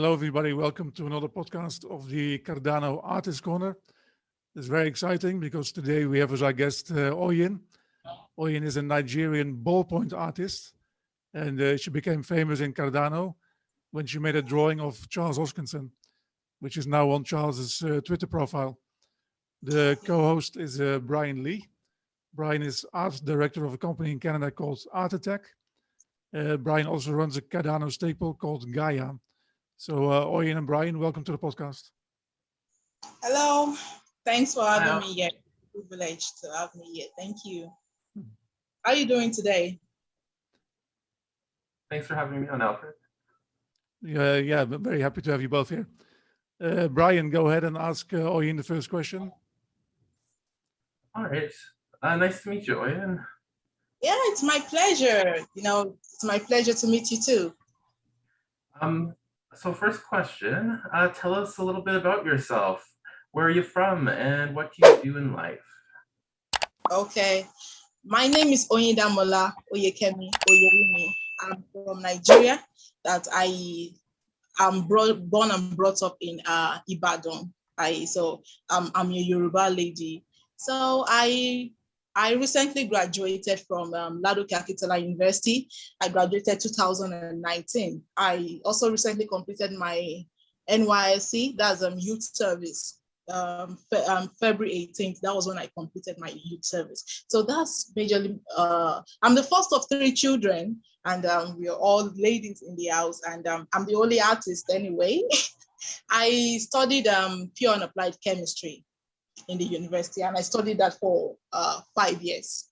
Hello, everybody. Welcome to another podcast of the Cardano Artist Corner. It's very exciting because today we have as our guest Oyin. Oyin is a Nigerian ballpoint artist, and she became famous in Cardano when she made a drawing of Charles Hoskinson, which is now on Charles's Twitter profile. The co-host is Brian Lee. Brian is art director of a company in Canada called Art Attack. Brian also runs a Cardano stakepool called Gaia. So, Oyin and Brian, welcome to the podcast. Hello. Thanks for having me here. Privileged to have me here. Thank you. How are you doing today? Thanks for having me on, Alfred. Yeah, I'm very happy to have you both here. Brian, go ahead and ask Oyin the first question. All right. Nice to meet you, Oyin. Yeah, it's my pleasure. It's my pleasure to meet you too. So first question, tell us a little bit about yourself. Where are you from and what do you do in life? Okay. My name is Oyindamola Oyekemi Oyerimi. I'm from Nigeria. That I am born and brought up in Ibadan. I'm a Yoruba lady. So I recently graduated from Ladoke Akitola University. I graduated 2019. I also recently completed my NYSC, that's youth service. February 18th, that was when I completed my youth service. So that's majorly, I'm the first of 3 children, and we are all ladies in the house, and I'm the only artist anyway. I studied pure and applied chemistry in the university, and I studied that for 5 years.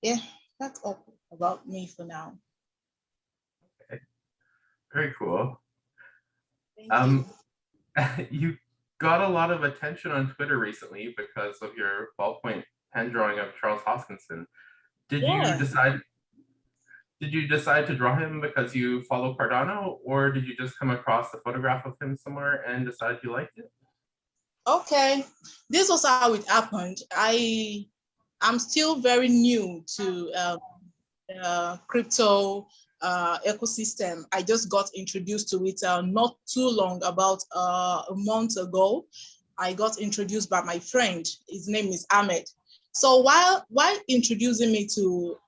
Yeah, that's all about me for now. Okay, very cool. Thank you. You got a lot of attention on Twitter recently because of your ballpoint pen drawing of Charles Hoskinson. Did you decide to draw him because you follow Cardano, or did you just come across a photograph of him somewhere and decide you liked it? Okay, this was how it happened. I'm still very new to crypto ecosystem. I just got introduced to it not too long, about a month ago. I got introduced by my friend. His name is Ahmed. So while introducing me to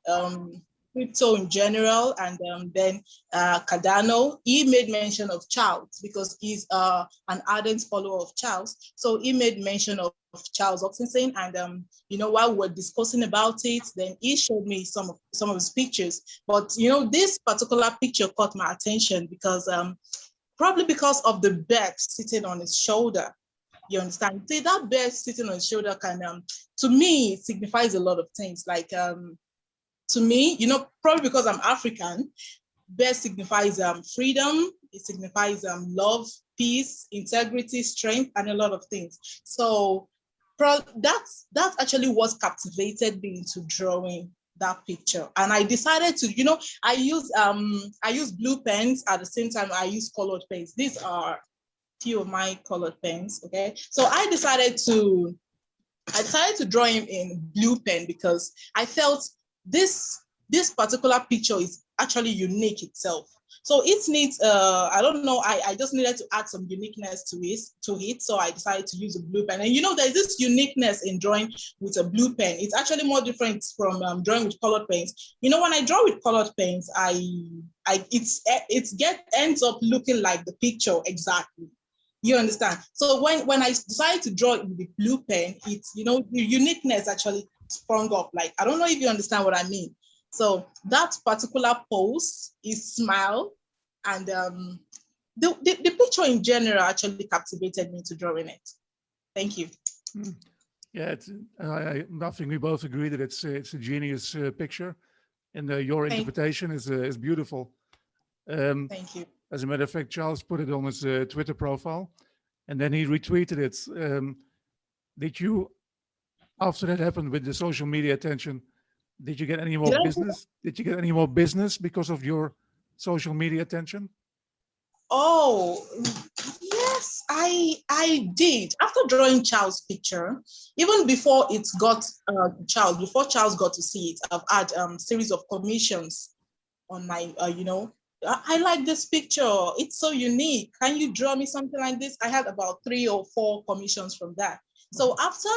crypto in general, and then Cardano, he made mention of Charles because he's an ardent follower of Charles. So he made mention of Charles Hoskinson, and while we were discussing about it, then he showed me some of his pictures. But this particular picture caught my attention because probably because of the bird sitting on his shoulder. You understand? See, that bird sitting on his shoulder can, to me, it signifies a lot of things. Like to me, probably because I'm African, bird signifies freedom. It signifies love, peace, integrity, strength, and a lot of things. So that's actually what captivated me into drawing that picture. And I decided to, I use blue pens. At the same time, I use colored pens. These are few of my colored pens. Okay, so I decided to draw him in blue pen because I felt this particular picture is actually unique itself. So it needs, I don't know, I just needed to add some uniqueness to it. So I decided to use a blue pen. And there's this uniqueness in drawing with a blue pen. It's actually more different from drawing with colored pens. When I draw with colored pens, it ends up looking like the picture exactly. You understand? So when I decided to draw it with the blue pen, it's, the uniqueness actually sprung up. Like, I don't know if you understand what I mean. So that particular pose is smile, and the picture in general actually captivated me to drawing it. Thank you. Yeah, I think we both agree that it's a genius picture, and your interpretation is beautiful. Thank you. As a matter of fact, Charles put it on his Twitter profile, and then he retweeted it. Did you, after that happened with the social media attention, did you get any more business? Did you get any more business because of your social media attention? Oh, yes, I did. After drawing Charles' picture, even before it got before Charles got to see it, I've had series of commissions on my, I like this picture. It's so unique. Can you draw me something like this? I had about 3 or 4 commissions from that. So after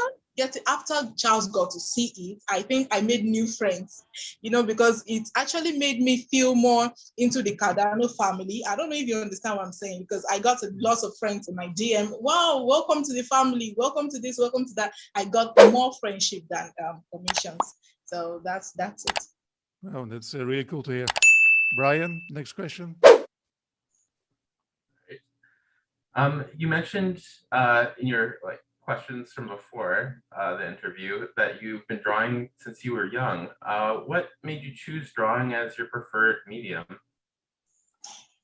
Charles got to see it, I think I made new friends, because it actually made me feel more into the Cardano family. I don't know if you understand what I'm saying, because I got lots of friends in my DM. Wow, welcome to the family. Welcome to this, welcome to that. I got more friendship than commissions. So that's it. Wow, that's really cool to hear. Brian, next question. You mentioned in your questions from before the interview that you've been drawing since you were young. What made you choose drawing as your preferred medium?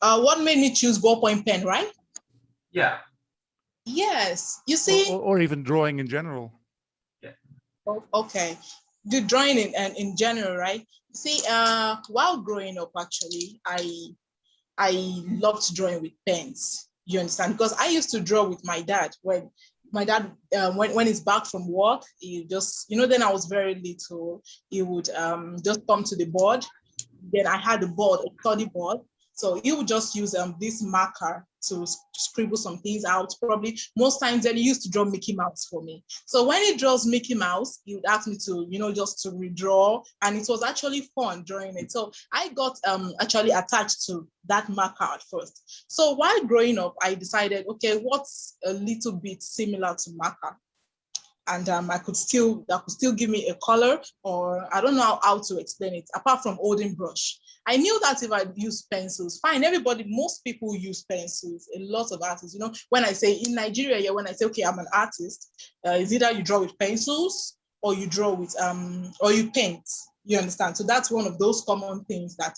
What made me choose ballpoint pen, right? Yeah. Yes, you see. Or even drawing in general. Yeah. Okay. The drawing in general, right? See, while growing up, actually, I loved drawing with pens. You understand? Because I used to draw with my dad when when he's back from work, he just, then I was very little. He would just come to the board. Then I had a board, a study board. So he would just use this marker to scribble some things out. Probably most times then he used to draw Mickey Mouse for me. So when he draws Mickey Mouse, he would ask me to, just to redraw. And it was actually fun drawing it. So I got actually attached to that marker at first. So while growing up, I decided, okay, what's a little bit similar to marker? And that could still give me a color, or I don't know how to explain it, apart from holding brush. I knew that if I use pencils, fine, most people use pencils, a lot of artists, when I say in Nigeria, when I say, okay, I'm an artist, it's either you draw with pencils or you draw with, or you paint, you understand? So that's one of those common things that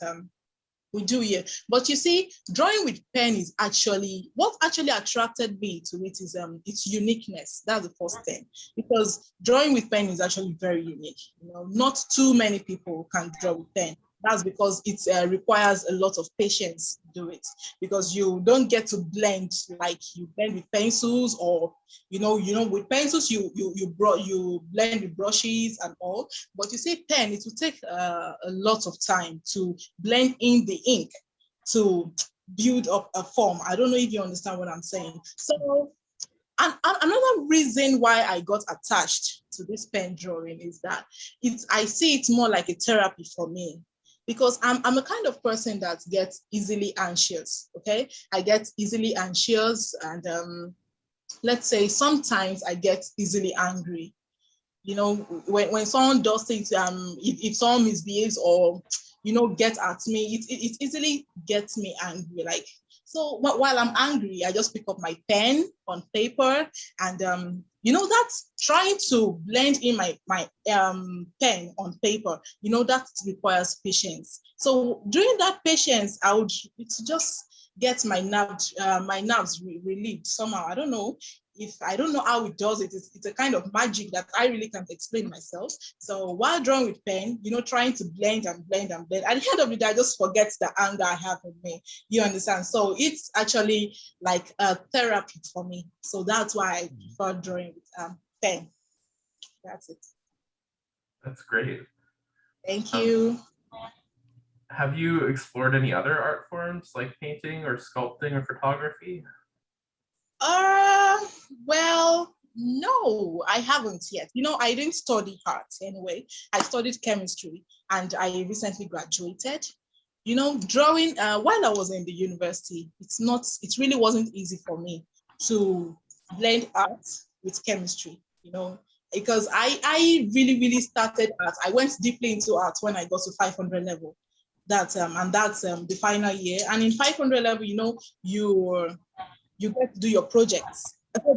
we do here. But you see, drawing with pen is what actually attracted me to it is its uniqueness. That's the first thing, because drawing with pen is actually very unique. Not too many people can draw with pen. That's because it requires a lot of patience to do it, because you don't get to blend like you blend with pencils, or with pencils you blend with brushes and all. But you see, pen, it will take a lot of time to blend in the ink to build up a form. I don't know if you understand what I'm saying. So, and another reason why I got attached to this pen drawing is that I see it more like a therapy for me. Because I'm a kind of person that gets easily anxious, okay? I get easily anxious, and let's say sometimes I get easily angry. When someone does things, if someone misbehaves or, get at me, it easily gets me angry. So while I'm angry, I just pick up my pen on paper, and that's trying to blend in my pen on paper. That requires patience. So during that patience, it's just get my nerves relieved somehow. I don't know how it does it. It's a kind of magic that I really can't explain myself. So while drawing with pen, trying to blend and blend and blend, at the end of the day, I just forget the anger I have in me. You understand? So it's actually like a therapy for me. So that's why I prefer drawing with pen. That's it. That's great. Thank you. Have you explored any other art forms like painting or sculpting or photography? Well, no, I haven't yet. I didn't study art anyway. I studied chemistry, and I recently graduated. Drawing, while I was in the university, it really wasn't easy for me to blend art with chemistry, because I really, really started art. I went deeply into art when I got to 500 level. That's the final year. And in 500 level, you get to do your projects.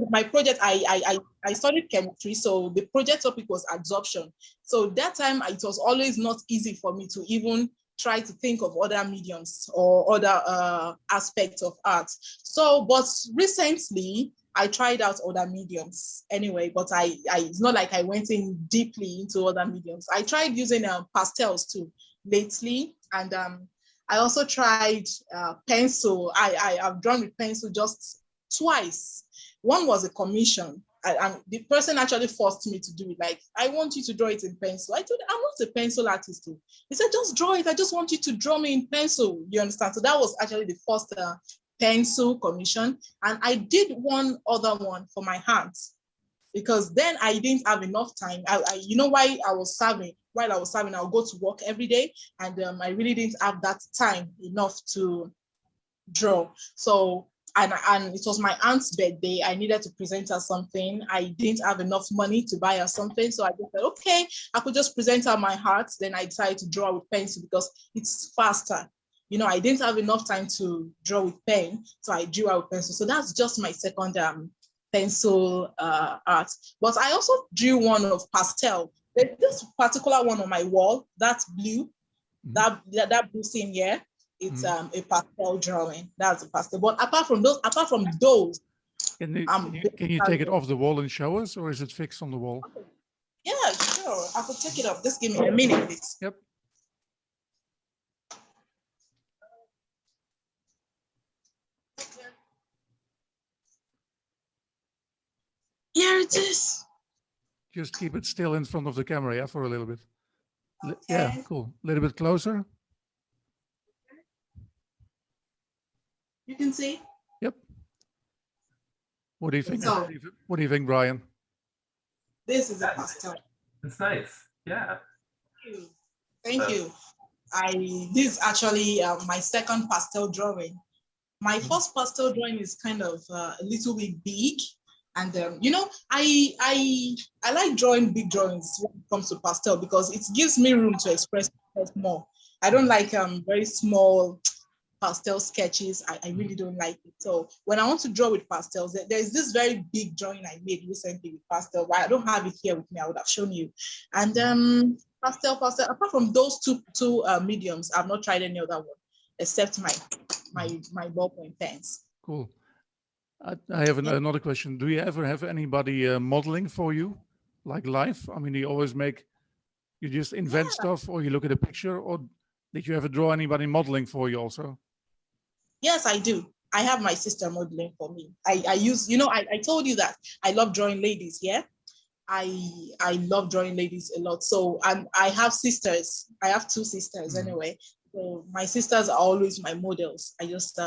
My project, I studied chemistry, so the project topic was absorption. So that time, it was always not easy for me to even try to think of other mediums or other aspects of art. So, but recently, I tried out other mediums anyway, but it's not like I went in deeply into other mediums. I tried using pastels too lately, and I also tried pencil. I've drawn with pencil just twice. One was a commission. the person actually forced me to do it. Like, I want you to draw it in pencil. I told him, I'm not a pencil artist too. He said, just draw it. I just want you to draw me in pencil. You understand? So that was actually the first pencil commission. And I did one other one for my hands, because then I didn't have enough time. You know, while I was serving, I would go to work every day, and I really didn't have that time enough to draw. So, and it was my aunt's birthday. I needed to present her something. I didn't have enough money to buy her something. So I just said, okay, I could just present her my heart. Then I decided to draw with pencil because it's faster. You know, I didn't have enough time to draw with pen, so I drew out with pencil. So that's just my second pencil art. But I also drew one of pastel. There's this particular one on my wall, that's blue, that blue thing here. It's a pastel drawing. That's a pastel. But apart from those, can you take it off the wall and show us, or is it fixed on the wall? Yeah, sure. I could take it off. Just give me a minute, please. Yep. Here it is. Just keep it still in front of the camera, yeah, for a little bit. Okay. Yeah, cool. A little bit closer. You can see. Yep. What do you think? So, what do you think, Brian? this is a pastel. It's nice. Yeah. Thank you. This is actually my second pastel drawing. My first pastel drawing is kind of a little bit big. And you know, I like drawing big drawings when it comes to pastel, because it gives me room to express myself more. I don't like very small pastel sketches. I really don't like it. So when I want to draw with pastels, there's this very big drawing I made recently with pastel, but I don't have it here with me. I would have shown you. And pastel. Apart from those two mediums, I've not tried any other one except my ballpoint pens. Cool. I have another question. Do you ever have anybody modeling for you, like live? I mean, you just invent stuff, or you look at a picture, or did you ever draw anybody modeling for you also? Yes, I do. I have my sister modeling for me. I use, you know, I told you that I love drawing ladies, yeah? I love drawing ladies a lot. So, and I have sisters. I have two sisters anyway. So my sisters are always my models. I just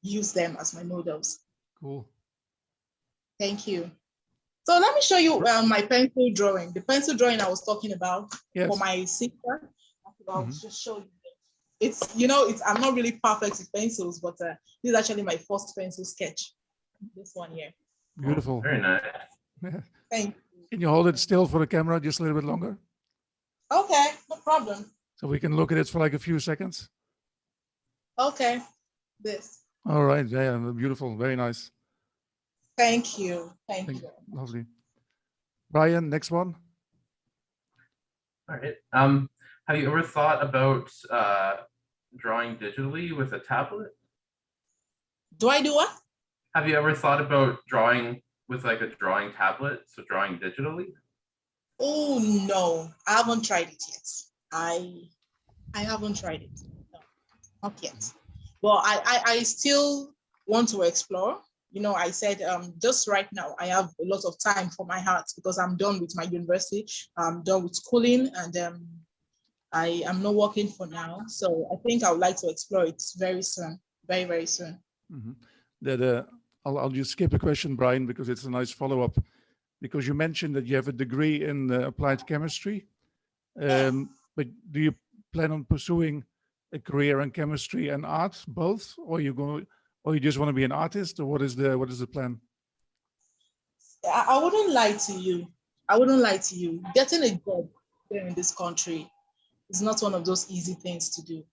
use them as my models. Cool. Thank you. So let me show you my pencil drawing. The pencil drawing I was talking about for my sister. I'll just show you. It's, you know, I'm not really perfect with pencils, but this is actually my first pencil sketch. This one here. Beautiful. Very nice. Thank you. Can you hold it still for the camera just a little bit longer? Okay, no problem. So we can look at it for like a few seconds. Okay, this. All right. Yeah, beautiful. Very nice. Thank you. Thank you. Lovely. Brian, next one. All right. Have you ever thought about drawing digitally with a tablet? Do I do what? Have you ever thought about drawing with like a drawing tablet, so drawing digitally? Oh no, I haven't tried it yet. I haven't tried it. No, not yet. Well, I still want to explore. You know, I said just right now I have a lot of time for my art because I'm done with my university. I'm done with schooling, and I am not working for now. So I think I would like to explore it very soon, very, very soon. I'll just skip a question, Brian, because it's a nice follow-up. Because you mentioned that you have a degree in applied chemistry, but do you plan on pursuing a career in chemistry and art, both, or you just want to be an artist, or what is the plan? I wouldn't lie to you. I wouldn't lie to you. Getting a job here in this country is not one of those easy things to do.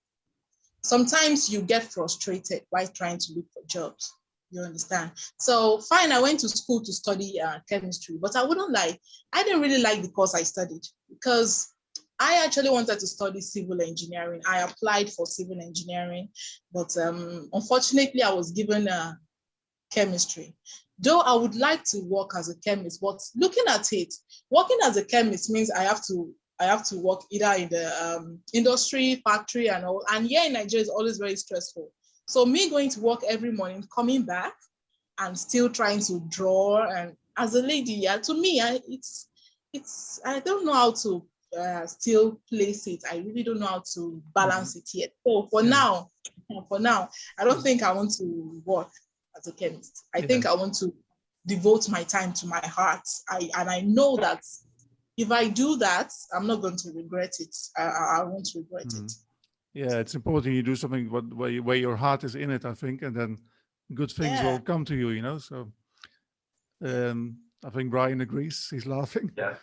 Sometimes you get frustrated while trying to look for jobs. You understand? So fine, I went to school to study chemistry, but I wouldn't lie. I didn't really like the course I studied because I actually wanted to study civil engineering. I applied for civil engineering, but unfortunately I was given chemistry. Though I would like to work as a chemist, but looking at it, working as a chemist means I have to work either in the industry, factory and all. And here in Nigeria is always very stressful. So me going to work every morning, coming back and still trying to draw, and as a lady, yeah, to me, it's I don't know how to still place it. I really don't know how to balance it yet. So for now, I don't think I want to work as a chemist. I think I want to devote my time to my heart. I know that if I do that, I'm not going to regret it. I won't regret it. Yeah, it's important you do something where your heart is in it, I think, and then good things will come to you, you know. So I think Brian agrees. He's laughing. Yeah,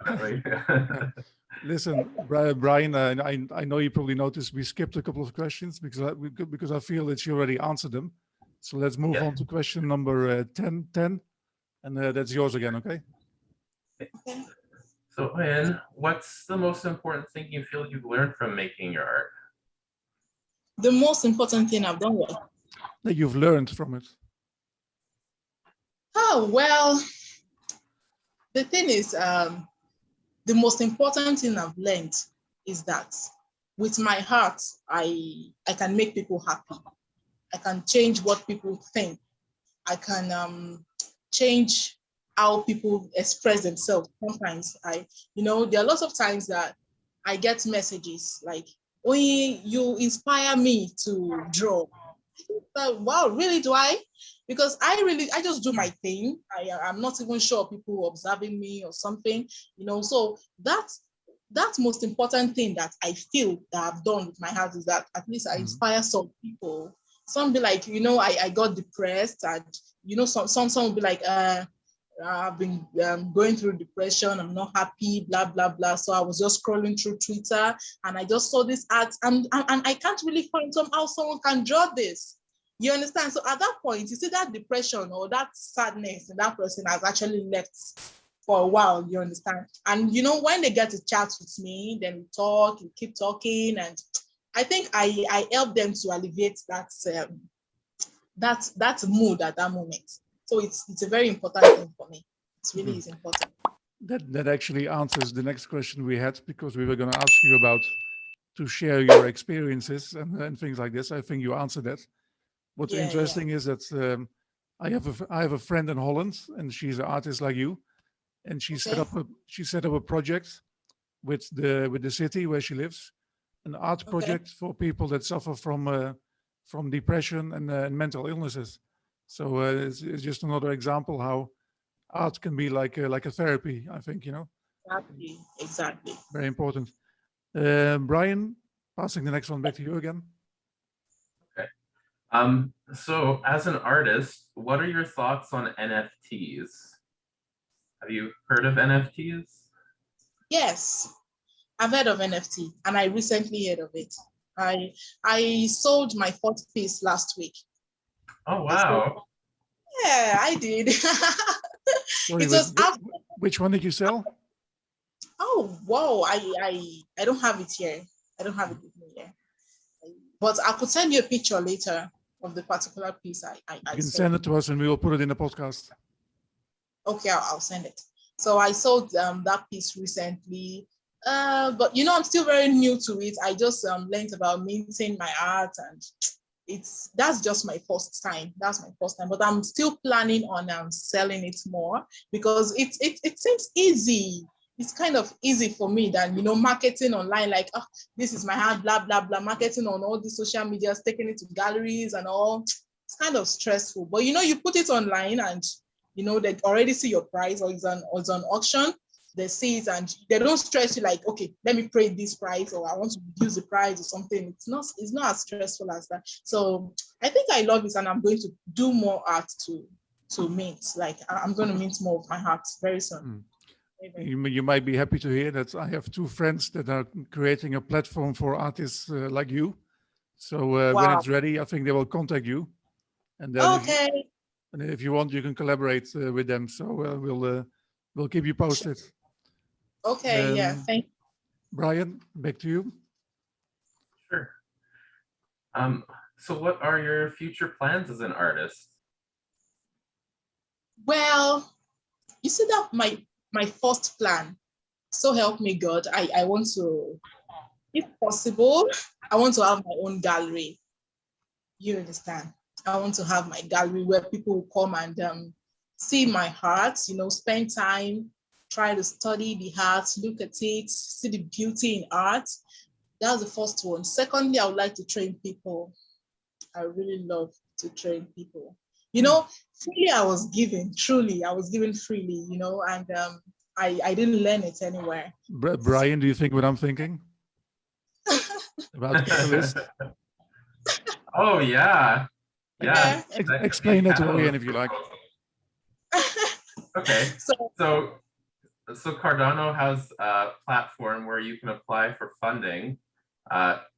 definitely. Listen, Brian, I know you probably noticed we skipped a couple of questions because I feel that you already answered them. So let's move on to question number 10, and that's yours again, okay? Okay. So, Oyin, what's the most important thing you feel you've learned from making your art? The most important thing I've done well. That you've learned from it. Oh, well, the thing is, the most important thing I've learned is that with my heart, I can make people happy. I can change what people think. I can change how people express themselves. Sometimes there are lots of times that I get messages like, "Oyin, you inspire me to draw." Wow, really, do I? Because I just do my thing. I'm not even sure people observing me or something, so that's most important thing that I feel that I've done with my heart is that at least I inspire some people. Some be like, I got depressed, and some will be like, I've been going through depression, I'm not happy, blah blah blah. So I was just scrolling through Twitter and I just saw this art, and I can't really find somehow someone can draw this. You understand? So at that point, you see that depression or that sadness, and that person has actually left for a while. You understand? And when they get to chat with me, then we talk, we keep talking, and I think I help them to alleviate that mood at that moment. So it's a very important thing for me. It really is important. That actually answers the next question we had, because we were going to ask you about to share your experiences and things like this. I think you answered that. What's interesting is that I have a friend in Holland, and she's an artist like you, and she set up a project with the city where she lives, an art project for people that suffer from depression and mental illnesses. So it's just another example how art can be like a therapy, I think, Exactly. Very important. Brian, passing the next one back to you again. Okay. So as an artist, what are your thoughts on NFTs? Have you heard of NFTs? Yes, I've heard of NFT, and I recently heard of it. I sold my fourth piece last week. Oh wow! Yeah, I did. Sorry, which one did you sell? Oh wow! I don't have it here. I don't have it with me here. But I could send you a picture later of the particular piece I You can send it to us, and we will put it in the podcast. Okay, I'll send it. So I sold that piece recently. But I'm still very new to it. I just learned about minting my art, and that's just my first time. That's my first time. But I'm still planning on selling it more, because it seems easy. It's kind of easy for me than marketing online, like, oh, this is my art, blah blah blah, marketing on all the social medias, taking it to galleries and all. It's kind of stressful. But you put it online, and they already see your price, or it's on auction. They see it, and they don't stress you like, okay, let me pay this price, or I want to reduce the price or something. It's not as stressful as that. So I think I love it, and I'm going to do more art to mint. Like, I'm going to mint more of my art very soon. You might be happy to hear that I have two friends that are creating a platform for artists like you. So when it's ready, I think they will contact you. And then if you want, you can collaborate with them. So we'll keep you posted. Okay, yeah, thank you. Brian, back to you. Sure. So what are your future plans as an artist? Well, you see that my first plan, so help me God, I want to, if possible, I want to have my own gallery. You understand? I want to have my gallery where people will come and see my art, spend time, try to study the art, look at it, see the beauty in art. That's the first one. Secondly, I would like to train people. I really love to train people. Freely I was given, truly, I was given freely, and I didn't learn it anywhere. Brian, do you think what I'm thinking? About Catalyst? Oh, yeah. Yeah. Explain that to Oyin if you like. Okay. So Cardano has a platform where you can apply for funding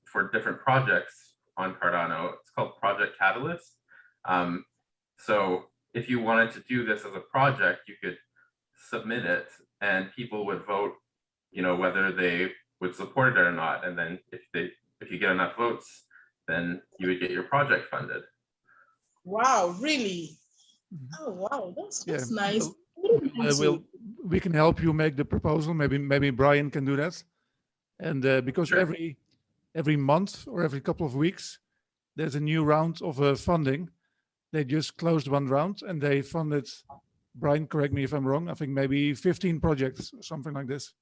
for different projects on Cardano. It's called Project Catalyst. So if you wanted to do this as a project, you could submit it and people would vote, whether they would support it or not. And then if you get enough votes, then you would get your project funded. Wow, really? Oh, wow, that's nice. We can help you make the proposal. Maybe Brian can do that. And because Sure. every month or every couple of weeks, there's a new round of funding. They just closed one round and they funded, Brian, correct me if I'm wrong, I think maybe 15 projects or something like this,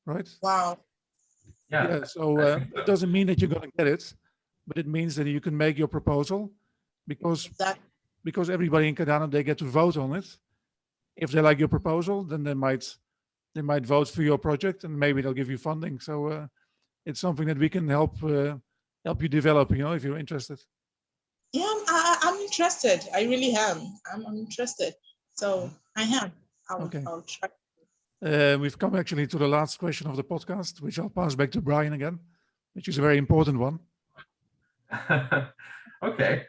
right? Wow. Yeah, so it doesn't mean that you're going to get it, but it means that you can make your proposal because everybody in Cardano, they get to vote on it. If they like your proposal, then they might vote for your project and maybe they'll give you funding. So it's something that we can help you develop, if you're interested. Yeah, I'm interested. I really am. I'm interested. So I am. I'll try. We've come actually to the last question of the podcast, which I'll pass back to Brian again, which is a very important one. Okay.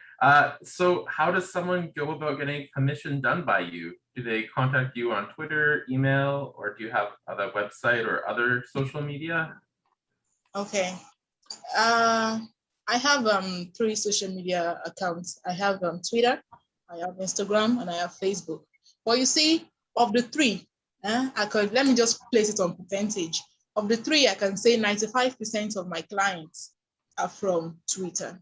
So how does someone go about getting a commission done by you? Do they contact you on Twitter, email, or do you have a website or other social media? Okay. I have 3 social media accounts. I have Twitter, I have Instagram, and I have Facebook. Well, you see, of the 3, let me just place it on percentage. Of the 3, I can say 95% of my clients are from Twitter.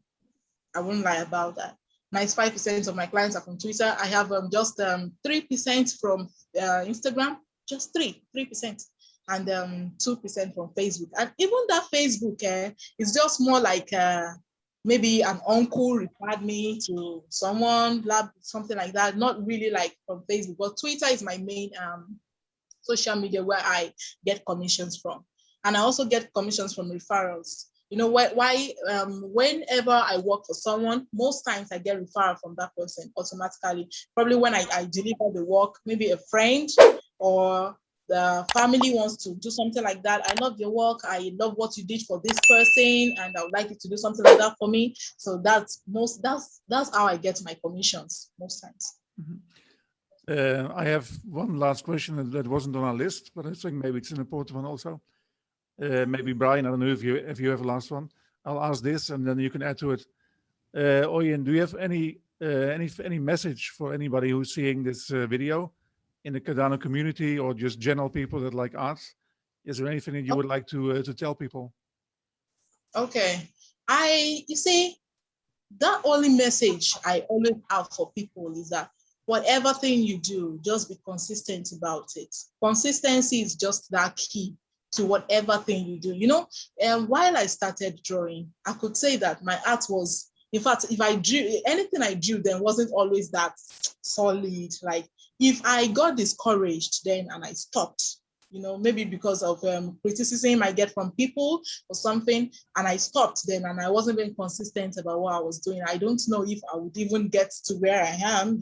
I won't lie about that. 95% of my clients are from Twitter. I have just 3% from Instagram, just 3%, and 2% from Facebook. And even that Facebook is just more like maybe an uncle referred me to someone, something like that. Not really like from Facebook, but Twitter is my main social media where I get commissions from. And I also get commissions from referrals. Whenever I work for someone, most times I get referral from that person automatically. Probably when I deliver the work, maybe a friend or the family wants to do something like that. I love your work. I love what you did for this person, and I would like you to do something like that for me. So that's how I get my commissions most times. Mm-hmm. I have one last question that wasn't on our list, but I think maybe it's an important one also. Maybe Brian, I don't know if you have a last one. I'll ask this, and then you can add to it. Oyin, do you have any message for anybody who's seeing this video in the Cardano community or just general people that like art? Is there anything that you would like to tell people? Okay, you see, that only message I always have for people is that whatever thing you do, just be consistent about it. Consistency is just that key to whatever thing you do. While I started drawing, I could say that my art was, in fact, if I drew, anything I drew then wasn't always that solid. Like if I got discouraged then and I stopped, maybe because of criticism I get from people or something, and I stopped then and I wasn't being consistent about what I was doing, I don't know if I would even get to where I am,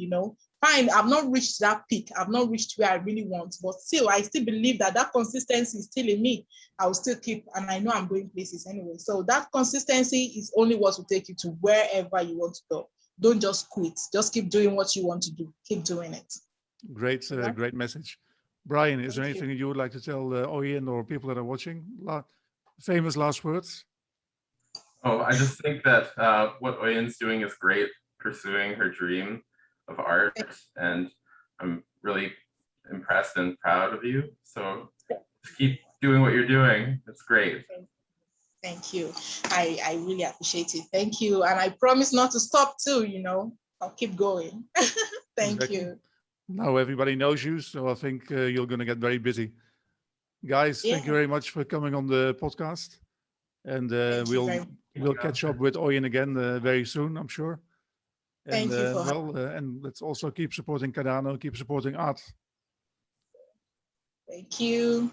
Fine, I've not reached that peak. I've not reached where I really want, but still, I still believe that consistency is still in me. I will still keep, and I know I'm going places anyway. So that consistency is only what will take you to wherever you want to go. Don't just quit. Just keep doing what you want to do. Keep doing it. Great, great message. Brian, is there anything you would like to tell Oyin or people that are watching? Famous last words? Oh, I just think that what Oyin's doing is great, pursuing her dream of art, and I'm really impressed and proud of you. So just keep doing what you're doing. It's great. Thank you. I really appreciate it. Thank you. And I promise not to stop too, I'll keep going. Thank you. now everybody knows you, so I think you're going to get very busy. Guys, thank you very much for coming on the podcast. And we'll catch up with Oyin again very soon, I'm sure. And, Thank you and let's also keep supporting Cardano, keep supporting art. Thank you.